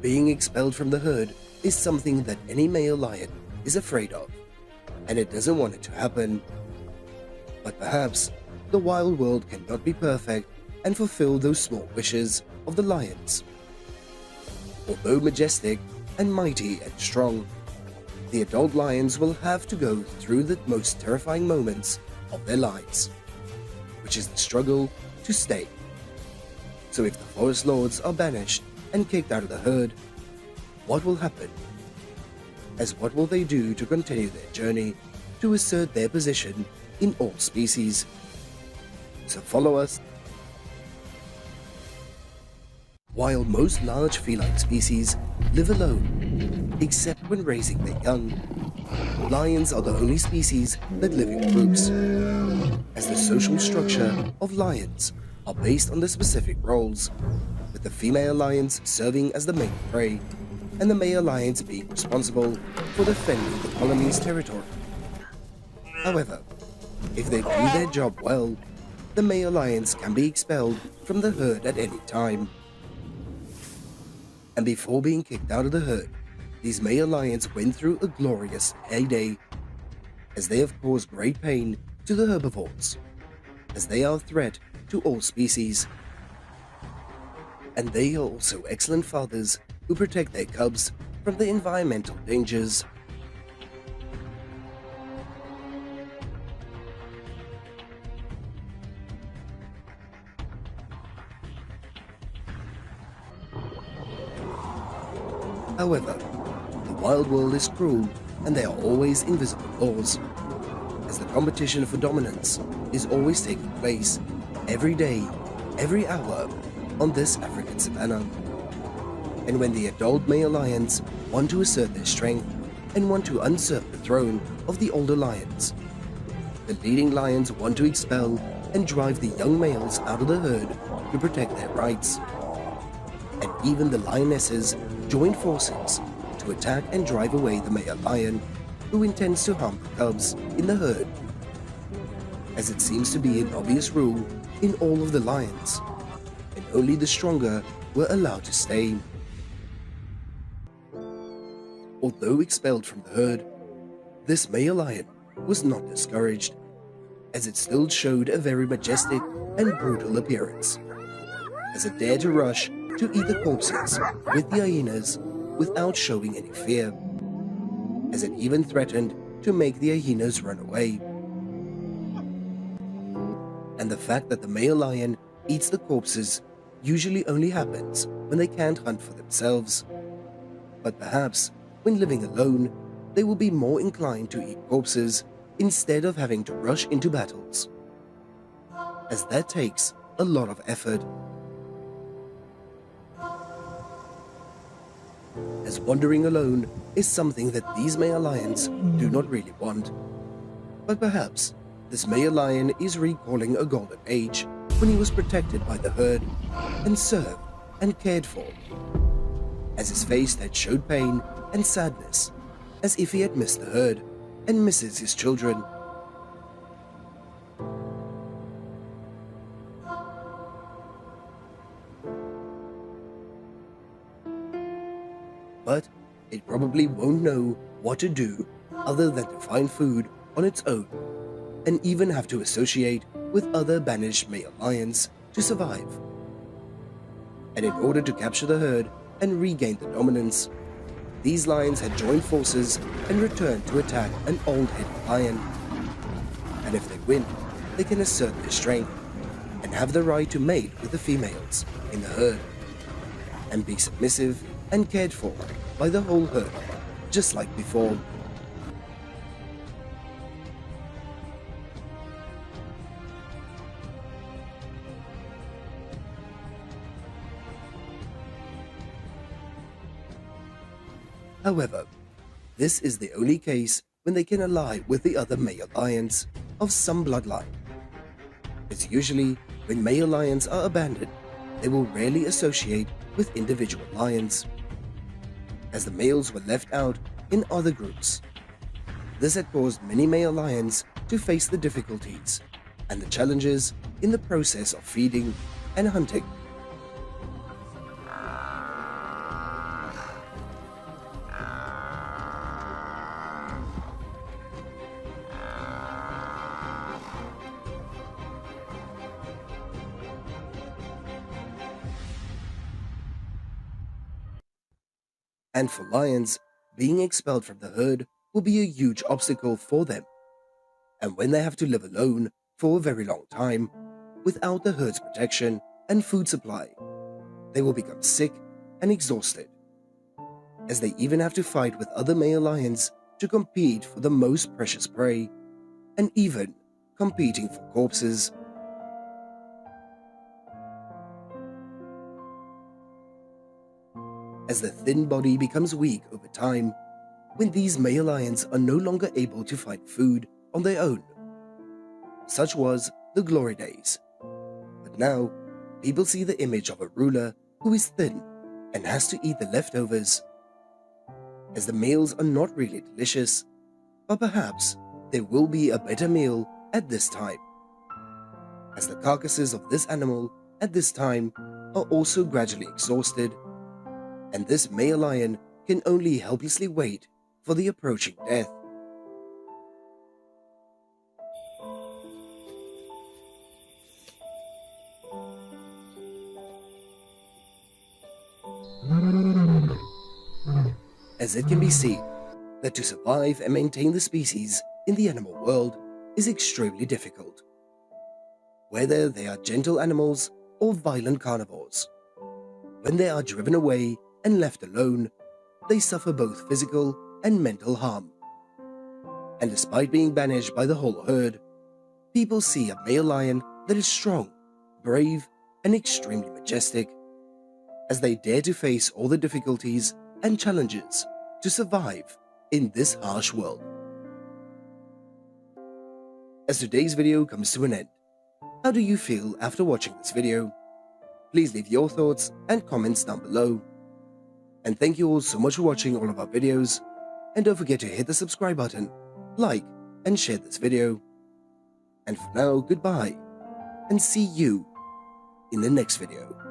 Being expelled from the herd is something that any male lion is afraid of, and it doesn't want it to happen. But perhaps the wild world cannot be perfect and fulfill those small wishes of the lions. Although majestic and mighty and strong, the adult lions will have to go through the most terrifying moments of their lives, which is the struggle to stay. So if the forest lords are banished and kicked out of the herd, what will happen? As what will they do to continue their journey to assert their position in all species? So follow us. While most large feline species live alone, except when raising their young, lions are the only species that live in groups, as the social structure of lions are based on the specific roles, with the female lions serving as the main prey, and the male lions being responsible for defending the colony's territory. However, if they do their job well, the male lions can be expelled from the herd at any time. And before being kicked out of the herd, these male lions went through a glorious heyday, as they have caused great pain to the herbivores, as they are a threat to all species. And they are also excellent fathers who protect their cubs from the environmental dangers. However, the wild world is cruel and there are always invisible laws, as the competition for dominance is always taking place every day, every hour on this African savanna. And when the adult male lions want to assert their strength and want to usurp the throne of the older lions, the leading lions want to expel and drive the young males out of the herd to protect their rights. And even the lionesses join forces to attack and drive away the male lion who intends to harm the cubs in the herd, as it seems to be an obvious rule in all of the lions, and only the stronger were allowed to stay. Although expelled from the herd, this male lion was not discouraged, as it still showed a very majestic and brutal appearance, as it dared to rush to eat the corpses with the hyenas without showing any fear, as it even threatened to make the hyenas run away. And the fact that the male lion eats the corpses usually only happens when they can't hunt for themselves. But perhaps when living alone, they will be more inclined to eat corpses instead of having to rush into battles, as that takes a lot of effort. As wandering alone is something that these male lions do not really want. But perhaps this male lion is recalling a golden age when he was protected by the herd and served and cared for, as his face had showed pain and sadness, as if he had missed the herd and misses his children. But it probably won't know what to do other than to find food on its own, and even have to associate with other banished male lions to survive. And in order to capture the herd and regain the dominance, these lions had joined forces and returned to attack an old-headed lion. And if they win, they can assert their strength and have the right to mate with the females in the herd, and be submissive and cared for by the whole herd, just like before. However, this is the only case when they can ally with the other male lions of some bloodline. It's usually when male lions are abandoned, they will rarely associate with individual lions, as the males were left out in other groups. This had caused many male lions to face the difficulties and the challenges in the process of feeding and hunting. And for lions, being expelled from the herd will be a huge obstacle for them. And when they have to live alone for a very long time, without the herd's protection and food supply, they will become sick and exhausted, as they even have to fight with other male lions to compete for the most precious prey, and even competing for corpses. As the thin body becomes weak over time, when these male lions are no longer able to find food on their own. Such was the glory days. But now, people see the image of a ruler who is thin and has to eat the leftovers, as the males are not really delicious, but perhaps there will be a better meal at this time, as the carcasses of this animal at this time are also gradually exhausted, and this male lion can only helplessly wait for the approaching death. As it can be seen that to survive and maintain the species in the animal world is extremely difficult, whether they are gentle animals or violent carnivores. When they are driven away and left alone, they suffer both physical and mental harm. And despite being banished by the whole herd, people see a male lion that is strong, brave, and extremely majestic, as they dare to face all the difficulties and challenges to survive in this harsh world. As today's video comes to an end, how do you feel after watching this video? Please leave your thoughts and comments down below. And thank you all so much for watching all of our videos, and don't forget to hit the subscribe button, like, and share this video. And for now, goodbye, and see you in the next video.